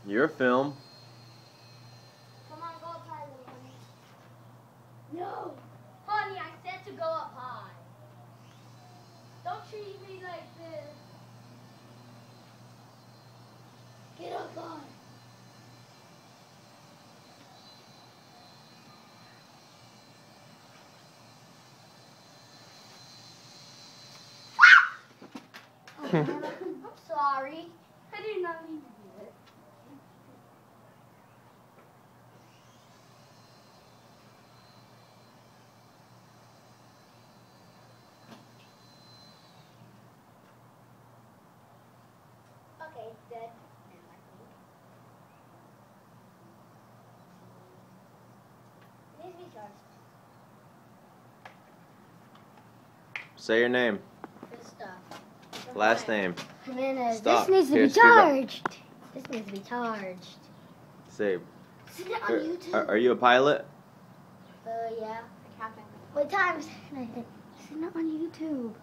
Your film. Come on, go up high, little honey. No! Honey, I said to go up high. Don't treat me like this. Get up high. I'm sorry. I did not mean to do it. Okay, it's dead. It needs to be charged. Say your name. Good stuff. Last name. Jimenez. Stop. This needs to Here, be speak up. charged. This needs to be charged. Say. Isn't it on YouTube? Are you a pilot? Yeah. What time is it? Isn't it on YouTube?